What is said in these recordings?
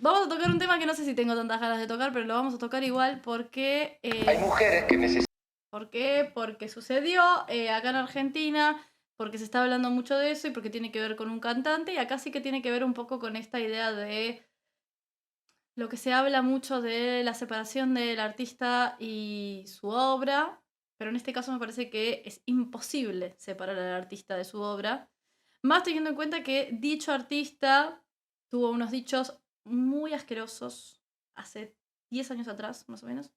vamos a tocar un tema que no sé si tengo tantas ganas de tocar, pero lo vamos a tocar igual porque... Hay mujeres que necesitan. ¿Por qué? Porque sucedió acá en Argentina, porque se está hablando mucho de eso y porque tiene que ver con un cantante y acá sí que tiene que ver un poco con esta idea de lo que se habla mucho de la separación del artista y su obra, pero en este caso me parece que es imposible separar al artista de su obra, más teniendo en cuenta que dicho artista tuvo unos dichos muy asquerosos hace 10 años atrás, más o menos.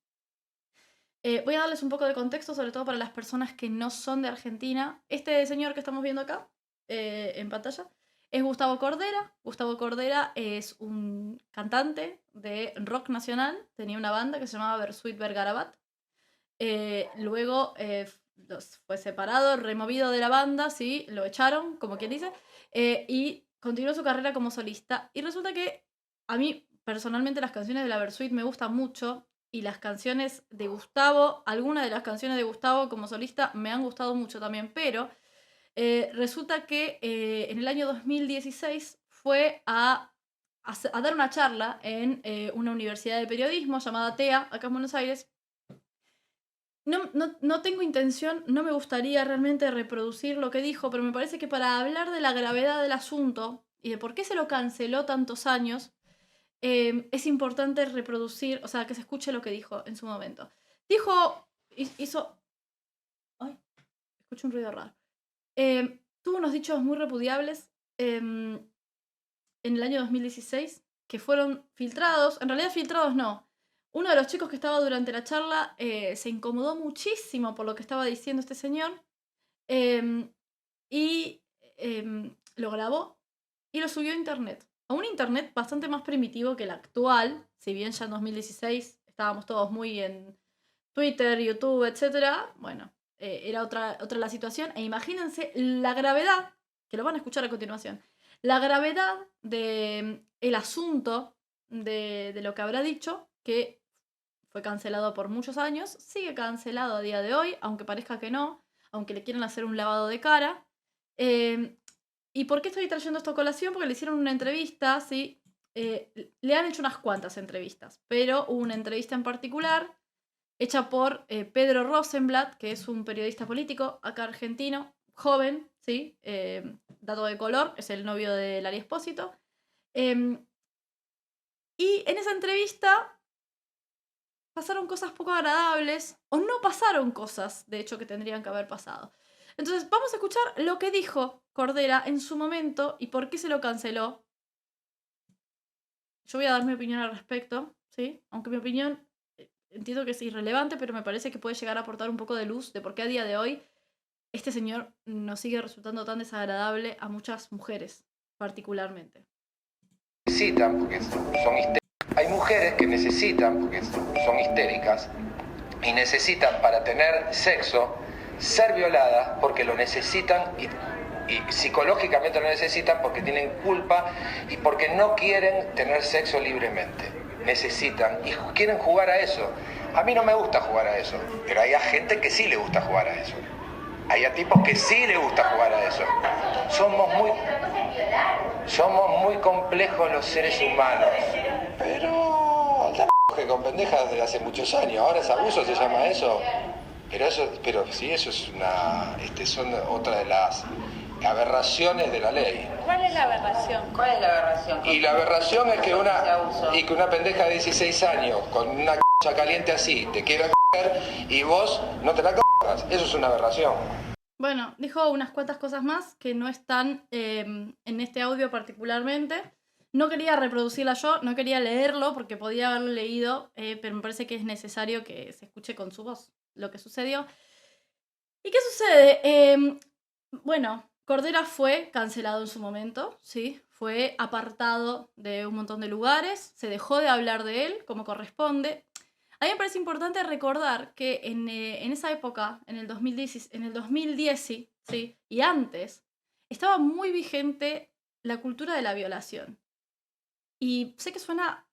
Voy a darles un poco de contexto, sobre todo para las personas que no son de Argentina. Este señor que estamos viendo acá, en pantalla, es Gustavo Cordera. Gustavo Cordera es un cantante de rock nacional. Tenía una banda que se llamaba Bersuit Vergarabat. Luego fue separado, removido de la banda, ¿sí? Lo echaron, como quien dice, y continuó su carrera como solista. Y resulta que a mí, personalmente, las canciones de la Versuit me gustan mucho. Y las canciones de Gustavo, algunas de las canciones de Gustavo como solista me han gustado mucho también, pero resulta que en el año 2016 fue a dar una charla en una universidad de periodismo llamada TEA, acá en Buenos Aires. No tengo intención, no me gustaría realmente reproducir lo que dijo, pero me parece que para hablar de la gravedad del asunto y de por qué se lo canceló tantos años, es importante reproducir, o sea, que se escuche lo que dijo en su momento. Dijo, hizo... Ay, escucho un ruido raro. Tuvo unos dichos muy repudiables en el año 2016 que fueron filtrados, en realidad filtrados no. Uno de los chicos que estaba durante la charla se incomodó muchísimo por lo que estaba diciendo este señor eh, y lo grabó y lo subió a internet. A un internet bastante más primitivo que el actual, si bien ya en 2016 estábamos todos muy en Twitter, YouTube, etcétera. Bueno, era otra la situación. E imagínense la gravedad, que lo van a escuchar a continuación, la gravedad de el asunto de lo que habrá dicho, que fue cancelado por muchos años, sigue cancelado a día de hoy, aunque parezca que no, aunque le quieran hacer un lavado de cara. Eh, ¿Y por qué estoy trayendo esta colación? Porque le hicieron una entrevista, ¿sí? Le han hecho unas cuantas entrevistas, pero hubo una entrevista en particular hecha por Pedro Rosenblatt, que es un periodista político acá argentino, joven, ¿sí? Dato de color, es el novio de Lali Espósito. Y en esa entrevista pasaron cosas poco agradables, o no pasaron cosas, de hecho, que tendrían que haber pasado. Entonces, vamos a escuchar lo que dijo Cordera en su momento y por qué se lo canceló. Yo voy a dar mi opinión al respecto, ¿sí? Aunque mi opinión entiendo que es irrelevante, pero me parece que puede llegar a aportar un poco de luz de por qué a día de hoy este señor nos sigue resultando tan desagradable a muchas mujeres, particularmente. Necesitan porque son histéricas. Hay mujeres que necesitan porque son histéricas y necesitan para tener sexo ser violadas porque lo necesitan y psicológicamente lo necesitan porque tienen culpa y porque no quieren tener sexo libremente. Necesitan y quieren jugar a eso. A mí no me gusta jugar a eso, pero hay gente que sí le gusta jugar a eso. Hay a tipos que sí le gusta jugar a eso. Somos muy, somos muy complejos los seres humanos. Pero que con pendejas desde hace muchos años. Ahora es abuso, se llama eso. Pero sí, eso es son otra de las aberraciones de la ley. ¿Cuál es la aberración? ¿Cuál es la aberración? Y la aberración es que una pendeja de 16 años con una caliente así te quiera y vos no te la cojas. Eso es una aberración. Bueno, dijo unas cuantas cosas más que no están en este audio particularmente. No quería reproducirla yo, no quería leerlo porque podía haberlo leído, pero me parece que es necesario que se escuche con su voz lo que sucedió. ¿Y qué sucede? Bueno, Cordera fue cancelado en su momento, ¿sí? Fue apartado de un montón de lugares, se dejó de hablar de él como corresponde. A mí me parece importante recordar que en esa época, en el 2010, ¿sí? Y antes, estaba muy vigente la cultura de la violación. Y sé que suena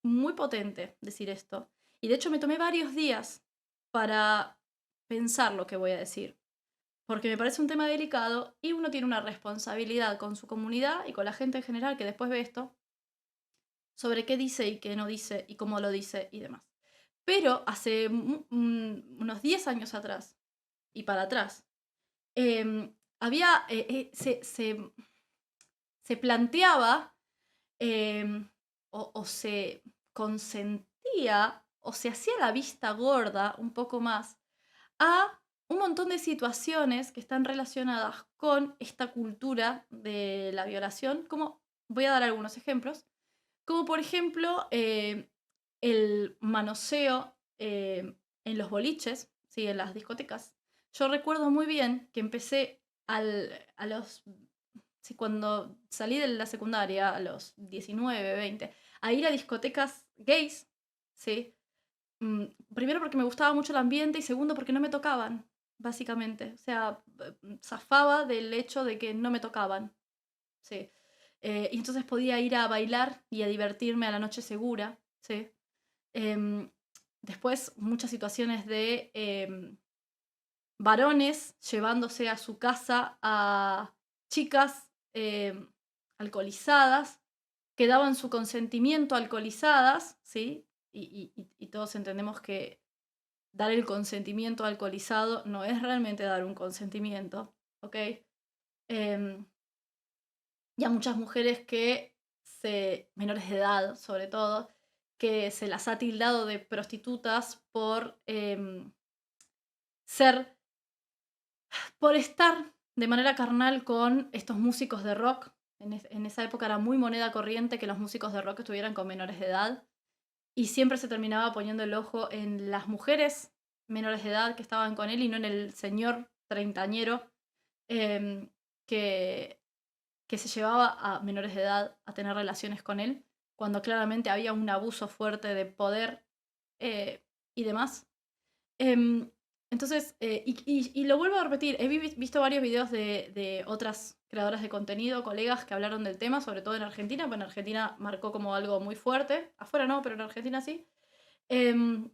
muy potente decir esto. Y de hecho me tomé varios días para pensar lo que voy a decir. Porque me parece un tema delicado y uno tiene una responsabilidad con su comunidad y con la gente en general que después ve esto sobre qué dice y qué no dice y cómo lo dice y demás. Pero hace unos 10 años atrás y para atrás, había, se planteaba o se consentía o se hacía la vista gorda un poco más a un montón de situaciones que están relacionadas con esta cultura de la violación, como voy a dar algunos ejemplos, como por ejemplo el manoseo en los boliches, ¿sí? En las discotecas. Yo recuerdo muy bien que empecé a los sí, cuando salí de la secundaria a los 19, 20, a ir a discotecas gays, ¿sí? Primero porque me gustaba mucho el ambiente y segundo porque no me tocaban, básicamente. O sea, zafaba del hecho de que no me tocaban, ¿sí? Y entonces podía ir a bailar y a divertirme a la noche segura, ¿sí? Em, Después muchas situaciones de varones llevándose a su casa a chicas alcoholizadas, que daban su consentimiento alcoholizadas, ¿sí? Y todos entendemos que dar el consentimiento alcoholizado no es realmente dar un consentimiento, ¿ok? Em, y a muchas mujeres menores de edad sobre todo, que se las ha tildado de prostitutas ser por estar de manera carnal con estos músicos de rock. En esa época era muy moneda corriente que los músicos de rock estuvieran con menores de edad. Y siempre se terminaba poniendo el ojo en las mujeres menores de edad que estaban con él y no en el señor treintañero em, que, que se llevaba a menores de edad a tener relaciones con él, cuando claramente había un abuso fuerte de poder y demás. Em, entonces, y lo vuelvo a repetir, he visto varios videos de otras creadoras de contenido, colegas que hablaron del tema, sobre todo en Argentina, porque en Argentina marcó como algo muy fuerte, afuera no, pero en Argentina sí, em,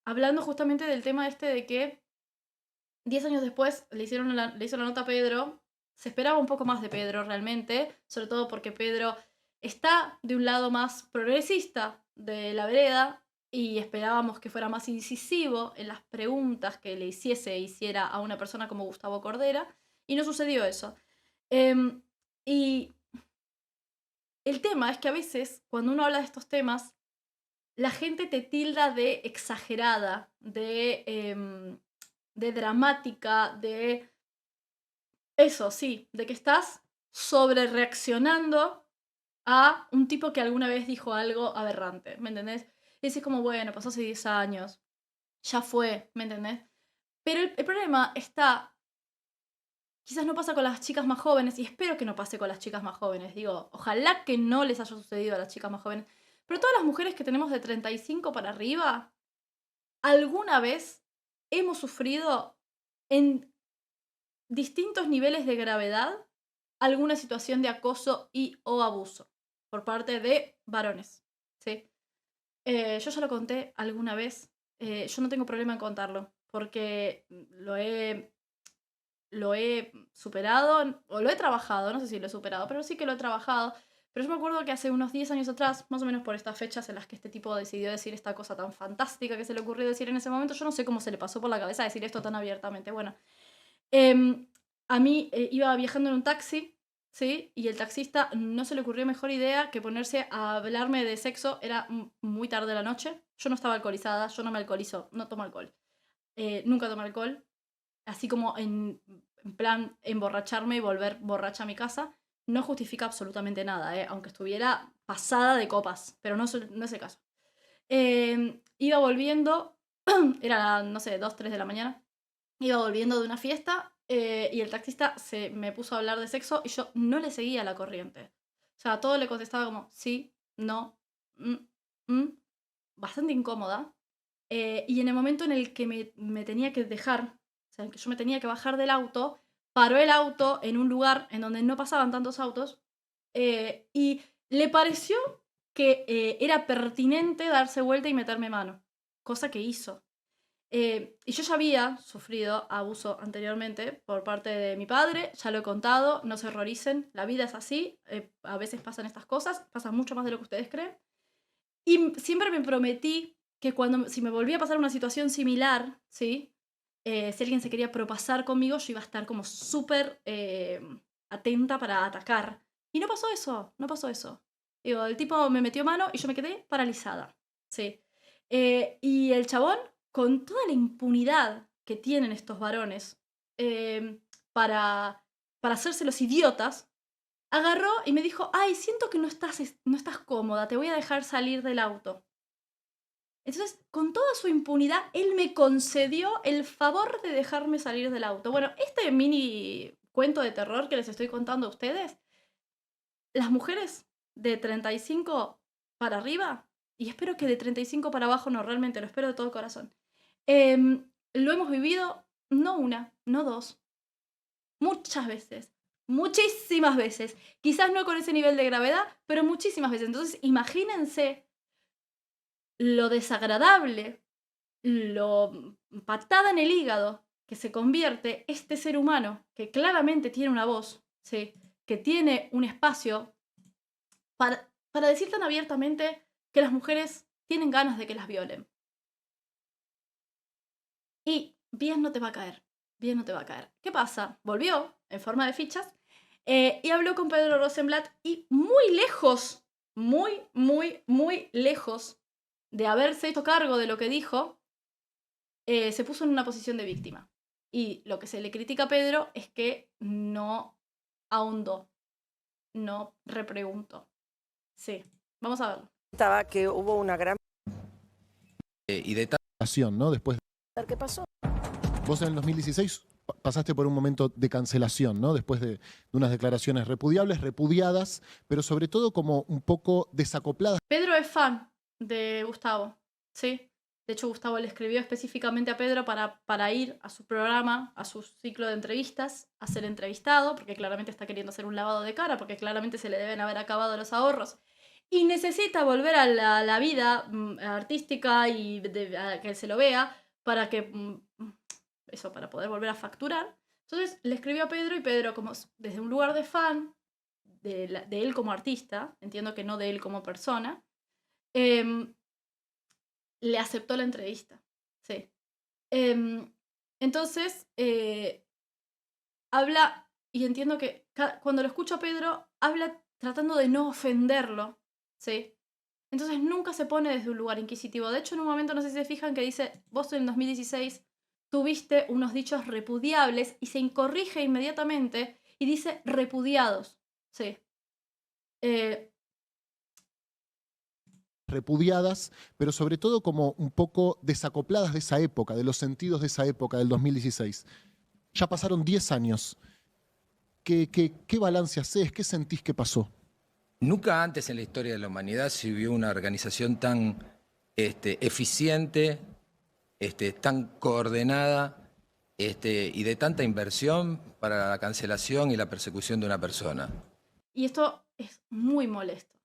hablando justamente del tema este de que 10 años después le hizo la nota a Pedro, se esperaba un poco más de Pedro realmente, sobre todo porque Pedro está de un lado más progresista de la vereda y esperábamos que fuera más incisivo en las preguntas que le hiciera a una persona como Gustavo Cordera y no sucedió eso. Y el tema es que a veces cuando uno habla de estos temas, la gente te tilda de exagerada, de dramática, de eso, sí, de que estás sobre reaccionando a un tipo que alguna vez dijo algo aberrante, ¿me entendés? Y decís como, bueno, pasó hace 10 años, ya fue, ¿me entendés? Pero el problema está, quizás no pasa con las chicas más jóvenes, y espero que no pase con las chicas más jóvenes, digo, ojalá que no les haya sucedido a las chicas más jóvenes, pero todas las mujeres que tenemos de 35 para arriba, alguna vez hemos sufrido en distintos niveles de gravedad alguna situación de acoso y o abuso por parte de varones, ¿sí? Yo ya lo conté alguna vez, yo no tengo problema en contarlo, porque lo he superado, o lo he trabajado, no sé si lo he superado, pero sí que lo he trabajado. Pero yo me acuerdo que hace unos 10 años atrás, más o menos por estas fechas en las que este tipo decidió decir esta cosa tan fantástica que se le ocurrió decir en ese momento, yo no sé cómo se le pasó por la cabeza decir esto tan abiertamente. Bueno, Em, a mí iba viajando en un taxi, ¿sí? Y el taxista no se le ocurrió mejor idea que ponerse a hablarme de sexo. Era muy tarde de la noche. Yo no estaba alcoholizada, yo no me alcoholizo, no tomo alcohol. Nunca tomé alcohol. Así como en plan emborracharme y volver borracha a mi casa. No justifica absolutamente nada, aunque estuviera pasada de copas, pero no es el caso. Iba volviendo, era, no sé, 2 3 de la mañana. Iba volviendo de una fiesta y el taxista se me puso a hablar de sexo y yo no le seguía la corriente. O sea, a todo le contestaba como sí, no, mm, mm, bastante incómoda. Y en el momento en el que me tenía que dejar, o sea, en el que yo me tenía que bajar del auto, paró el auto en un lugar en donde no pasaban tantos autos y le pareció que era pertinente darse vuelta y meterme mano, cosa que hizo. Y yo ya había sufrido abuso anteriormente por parte de mi padre, ya lo he contado, no se horroricen, la vida es así, a veces pasan estas cosas, pasan mucho más de lo que ustedes creen. Y siempre me prometí que si me volvía a pasar una situación similar, ¿sí? Si alguien se quería propasar conmigo, yo iba a estar como súper atenta para atacar. Y no pasó eso, no pasó eso. Digo, el tipo me metió mano y yo me quedé paralizada, ¿sí? Y el chabón, con toda la impunidad que tienen estos varones para, para hacerse los idiotas, agarró y me dijo, ay, siento que no estás cómoda, te voy a dejar salir del auto. Entonces, con toda su impunidad, él me concedió el favor de dejarme salir del auto. Bueno, este mini cuento de terror que les estoy contando a ustedes, las mujeres de 35 para arriba, y espero que de 35 para abajo, no, realmente lo espero de todo corazón, lo hemos vivido no una, no dos, muchas veces, muchísimas veces. Quizás no con ese nivel de gravedad, pero muchísimas veces. Entonces, imagínense lo desagradable, lo patada en el hígado que se convierte este ser humano que claramente tiene una voz, ¿sí? Que tiene un espacio para decir tan abiertamente que las mujeres tienen ganas de que las violen. Y bien no te va a caer, bien no te va a caer. ¿Qué pasa? Volvió en forma de fichas y habló con Pedro Rosenblatt y muy lejos, muy lejos de haberse hecho cargo de lo que dijo, se puso en una posición de víctima. Y lo que se le critica a Pedro es que no ahondó, no repreguntó. Sí, vamos a verlo. Estaba que hubo una gran... Y de ¿no? Después, ¿Qué pasó? vos en el 2016 pasaste por un momento de cancelación, ¿no? Después de unas declaraciones repudiables, repudiadas, pero sobre todo como un poco desacopladas. Pedro es fan de Gustavo, ¿sí? De hecho, Gustavo le escribió específicamente a Pedro para ir a su programa, a su ciclo de entrevistas, a ser entrevistado, porque claramente está queriendo hacer un lavado de cara, porque claramente se le deben haber acabado los ahorros. Y necesita volver a la vida artística y a que se lo vea para que... eso, para poder volver a facturar. Entonces le escribió a Pedro y Pedro, como desde un lugar de fan de él como artista, entiendo que no de él como persona, le aceptó la entrevista. Sí. Entonces, habla, y entiendo que cuando lo escucho a Pedro, habla tratando de no ofenderlo. ¿Sí? Entonces nunca se pone desde un lugar inquisitivo. De hecho, en un momento, no sé si se fijan, que dice, vos en 2016 tuviste unos dichos repudiables, y se incorrige inmediatamente y dice repudiados. Sí. Repudiadas, pero sobre todo como un poco desacopladas de esa época, de los sentidos de esa época, del 2016. Ya pasaron 10 años. ¿Qué balance haces? ¿Qué sentís que pasó? Nunca antes en la historia de la humanidad se vio una organización tan eficiente, tan coordinada y de tanta inversión para la cancelación y la persecución de una persona. Y esto es muy molesto,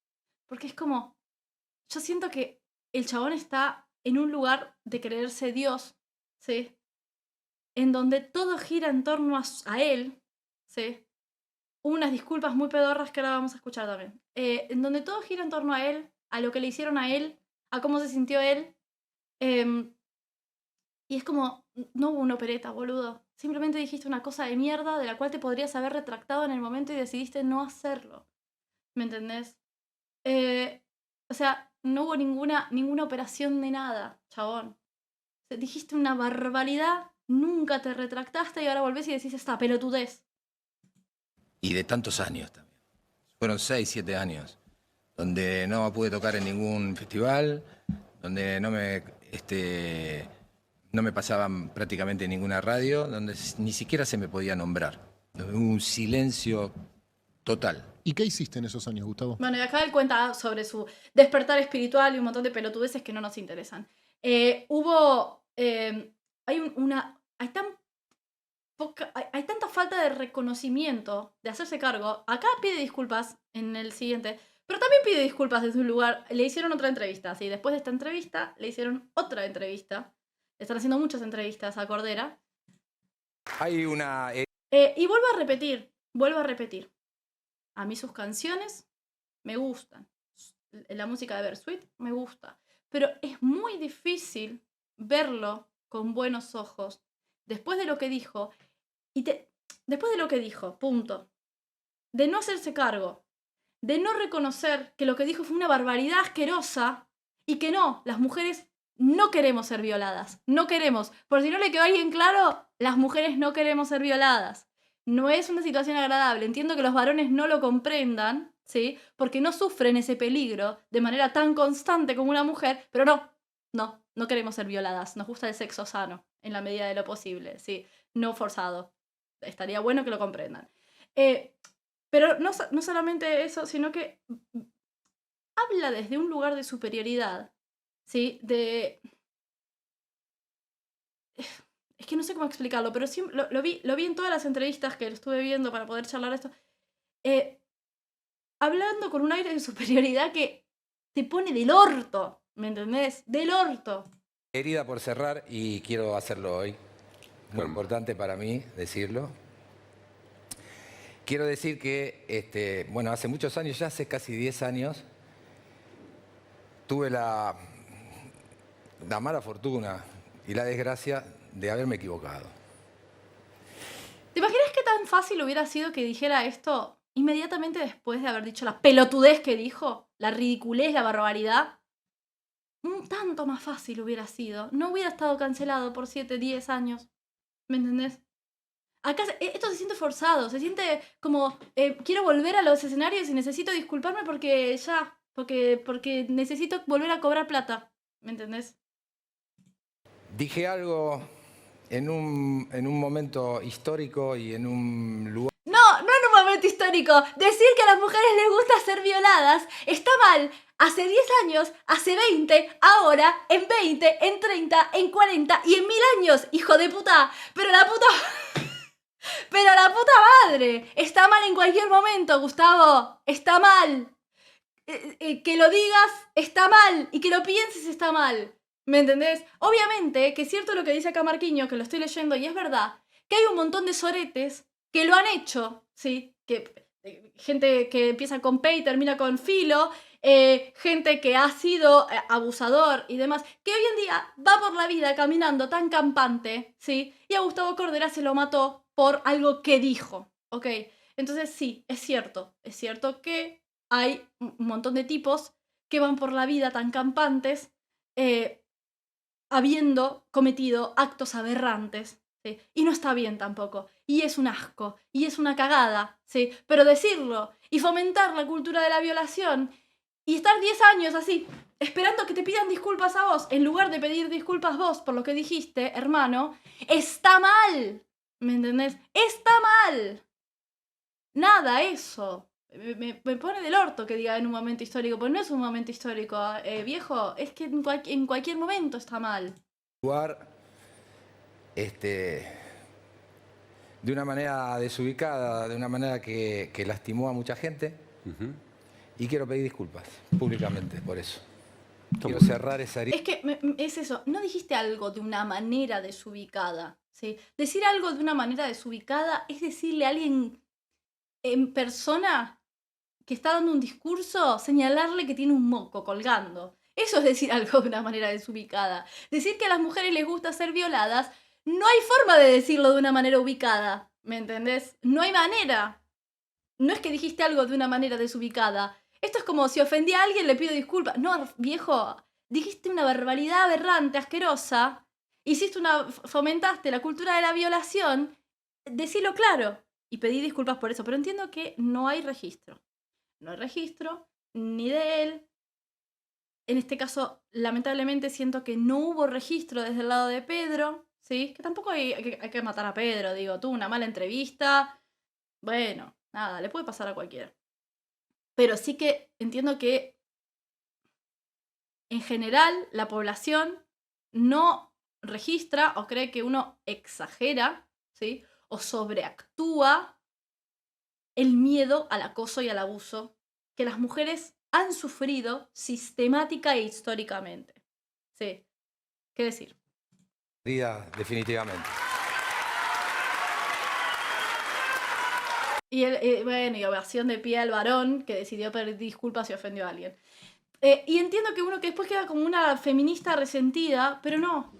porque es como, yo siento que el chabón está en un lugar de creerse Dios, ¿sí? En donde todo gira en torno a él, ¿sí? Unas disculpas muy pedorras que ahora vamos a escuchar también. En donde todo gira en torno a él, a lo que le hicieron a él, a cómo se sintió él. Y es como, no hubo una opereta, boludo. Simplemente dijiste una cosa de mierda de la cual te podrías haber retractado en el momento y decidiste no hacerlo. ¿Me entendés? O sea, no hubo ninguna operación de nada, chabón. Dijiste una barbaridad, nunca te retractaste y ahora volvés y decís esta pelotudez. Y de tantos años también. Fueron 6, 7 años, donde no pude tocar en ningún festival, donde no me pasaban prácticamente ninguna radio, donde ni siquiera se me podía nombrar. Hubo un silencio total. ¿Y qué hiciste en esos años, Gustavo? Bueno, y acá él cuenta sobre su despertar espiritual y un montón de pelotudeces que no nos interesan. Hay tanta falta de reconocimiento, de hacerse cargo. Acá pide disculpas en el siguiente, pero también pide disculpas desde un lugar. Le hicieron otra entrevista, ¿sí? Después de esta entrevista, le hicieron otra entrevista. Están haciendo muchas entrevistas a Cordera. Hay una... Y vuelvo a repetir. A mí sus canciones me gustan. La música de Bersuit me gusta. Pero es muy difícil verlo con buenos ojos después de lo que dijo. Después de lo que dijo, punto. De no hacerse cargo. De no reconocer que lo que dijo fue una barbaridad asquerosa y que no, las mujeres no queremos ser violadas. No queremos. Por si no le quedó a alguien claro, las mujeres no queremos ser violadas. No es una situación agradable. Entiendo que los varones no lo comprendan, ¿sí? Porque no sufren ese peligro de manera tan constante como una mujer, pero no queremos ser violadas. Nos gusta el sexo sano, en la medida de lo posible, ¿sí? No forzado. Estaría bueno que lo comprendan. Pero no solamente eso, sino que habla desde un lugar de superioridad, ¿sí? Es que no sé cómo explicarlo, pero siempre, lo vi en todas las entrevistas que estuve viendo para poder charlar esto. Hablando con un aire de superioridad que te pone del orto, ¿me entendés? Del orto. Herida por cerrar y quiero hacerlo hoy. Muy importante para mí decirlo. Quiero decir que, hace muchos años, ya hace casi 10 años, tuve la mala fortuna y la desgracia de haberme equivocado. ¿Te imaginas qué tan fácil hubiera sido que dijera esto inmediatamente después de haber dicho la pelotudez que dijo? La ridiculez, la barbaridad. Un tanto más fácil hubiera sido. No hubiera estado cancelado por 7, 10 años. ¿Me entendés? Acá esto se siente forzado, se siente como quiero volver a los escenarios y necesito disculparme porque necesito volver a cobrar plata, ¿me entendés? Dije algo en un momento histórico y en un lugar... No en un momento histórico. Decir que a las mujeres les gusta ser violadas está mal. Hace 10 años, hace 20, ahora, en 20, en 30, en 40 y en 1000 años, hijo de puta. Pero la puta madre. Está mal en cualquier momento, Gustavo. Está mal. Que lo digas está mal. Y que lo pienses está mal. ¿Me entendés? Obviamente que es cierto lo que dice acá Marquiño, que lo estoy leyendo y es verdad, que hay un montón de soretes que lo han hecho, ¿sí? Gente que empieza con P y termina con filo, gente que ha sido abusador y demás, que hoy en día va por la vida caminando tan campante, ¿sí? Y a Gustavo Cordera se lo mató por algo que dijo, ¿ok? Entonces sí, es cierto que hay un montón de tipos que van por la vida tan campantes, habiendo cometido actos aberrantes, ¿sí? Y no está bien tampoco, y es un asco, y es una cagada, ¿sí? Pero decirlo y fomentar la cultura de la violación y estar 10 años así, esperando que te pidan disculpas a vos, en lugar de pedir disculpas vos por lo que dijiste, hermano, está mal, ¿me entendés? Está mal. Nada, eso. Me pone del orto que diga en un momento histórico, porque no es un momento histórico, viejo, es que en cualquier momento está mal. Lugar, de una manera desubicada, de una manera que lastimó a mucha gente. Y quiero pedir disculpas públicamente por eso. Quiero cerrar esa herida. Es que es eso, no dijiste algo de una manera desubicada, ¿sí? Decir algo de una manera desubicada es decirle a alguien en persona que está dando un discurso, señalarle que tiene un moco colgando. Eso es decir algo de una manera desubicada. Decir que a las mujeres les gusta ser violadas, no hay forma de decirlo de una manera ubicada, ¿me entendés? No hay manera. No es que dijiste algo de una manera desubicada. Esto es como si ofendí a alguien, le pido disculpas. No, viejo, dijiste una barbaridad aberrante, asquerosa, fomentaste la cultura de la violación, decilo claro y pedí disculpas por eso, pero entiendo que no hay registro. No hay registro ni de él. En este caso, lamentablemente, siento que no hubo registro desde el lado de Pedro, ¿sí? Que tampoco hay que matar a Pedro, digo, tuvo una mala entrevista. Bueno, nada, le puede pasar a cualquiera. Pero sí que entiendo que, en general, la población no registra o cree que uno exagera, ¿sí? O sobreactúa el miedo al acoso y al abuso que las mujeres han sufrido sistemática e históricamente. Sí, ¿qué decir? definitivamente. Y bueno, y ovación de pie al varón que decidió pedir disculpas y ofendió a alguien. Y entiendo que uno que después queda como una feminista resentida, pero no,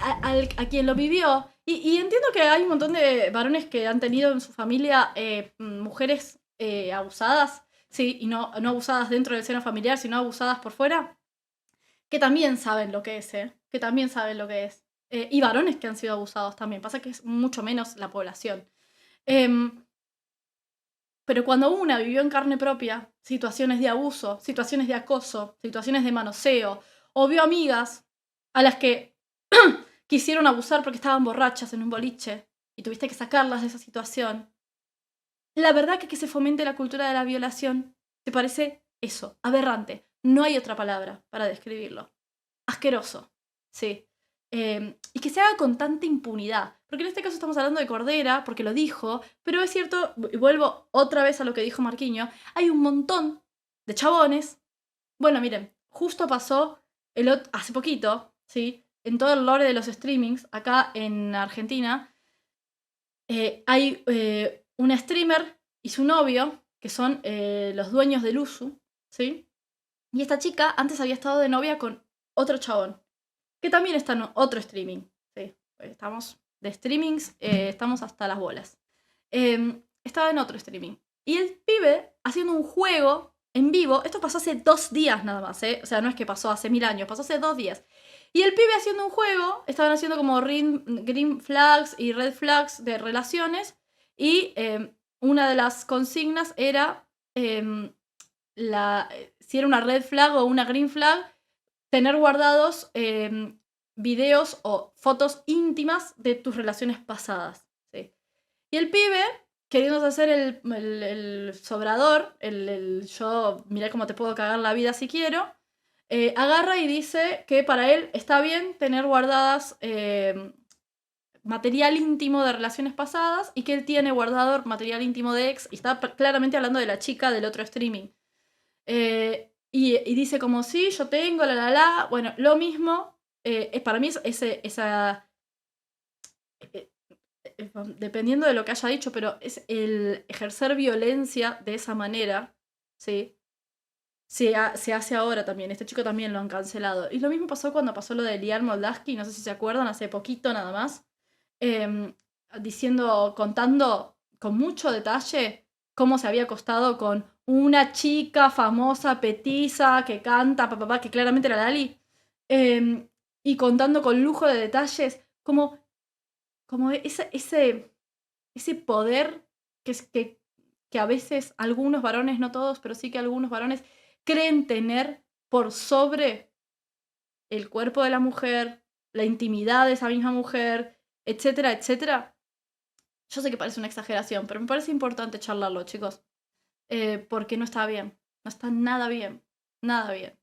a quien lo vivió. Y entiendo que hay un montón de varones que han tenido en su familia mujeres abusadas, sí, y no abusadas dentro del seno familiar, sino abusadas por fuera, que también saben lo que es, que también saben lo que es. Y varones que han sido abusados también, pasa que es mucho menos la población. Pero cuando una vivió en carne propia situaciones de abuso, situaciones de acoso, situaciones de manoseo, o vio amigas a las que quisieron abusar porque estaban borrachas en un boliche y tuviste que sacarlas de esa situación, la verdad que se fomente la cultura de la violación te parece eso, aberrante. No hay otra palabra para describirlo. Asqueroso, sí. Y que se haga con tanta impunidad. Porque en este caso estamos hablando de Cordera, porque lo dijo, pero es cierto, y vuelvo otra vez a lo que dijo Marquiño, hay un montón de chabones. Bueno, miren, justo pasó hace poquito, ¿sí? En todo el lore de los streamings, acá en Argentina, hay una streamer y su novio, que son los dueños del Usu, ¿sí? Y esta chica antes había estado de novia con otro chabón, que también está en otro streaming. Sí, estamos de streamings, estamos hasta las bolas. Estaba en otro streaming. Y el pibe haciendo un juego en vivo, esto pasó hace 2 días nada más, o sea, no es que pasó hace 1000 años, pasó hace 2 días. Y el pibe haciendo un juego, estaban haciendo como green flags y red flags de relaciones, y una de las consignas era si era una red flag o una green flag, tener guardados videos o fotos íntimas de tus relaciones pasadas. ¿Sí? Y el pibe, queriéndose hacer el sobrador, yo, mirá cómo te puedo cagar la vida si quiero, agarra y dice que para él está bien tener guardadas material íntimo de relaciones pasadas y que él tiene guardado material íntimo de ex, y está claramente hablando de la chica del otro streaming. Y dice como, sí, yo tengo, Bueno, lo mismo, para mí dependiendo de lo que haya dicho, pero es el ejercer violencia de esa manera, ¿sí? Se hace ahora también. Este chico también lo han cancelado. Y lo mismo pasó cuando pasó lo de Liar Moldaski, no sé si se acuerdan, hace poquito nada más, contando con mucho detalle cómo se había acostado con una chica famosa, petiza, que canta, que claramente era Lali, y contando con lujo de detalles, como ese poder que a veces algunos varones, no todos, pero sí que algunos varones creen tener por sobre el cuerpo de la mujer, la intimidad de esa misma mujer, etcétera, etcétera. Yo sé que parece una exageración, pero me parece importante charlarlo, chicos. Porque no está bien. No está nada bien. Nada bien.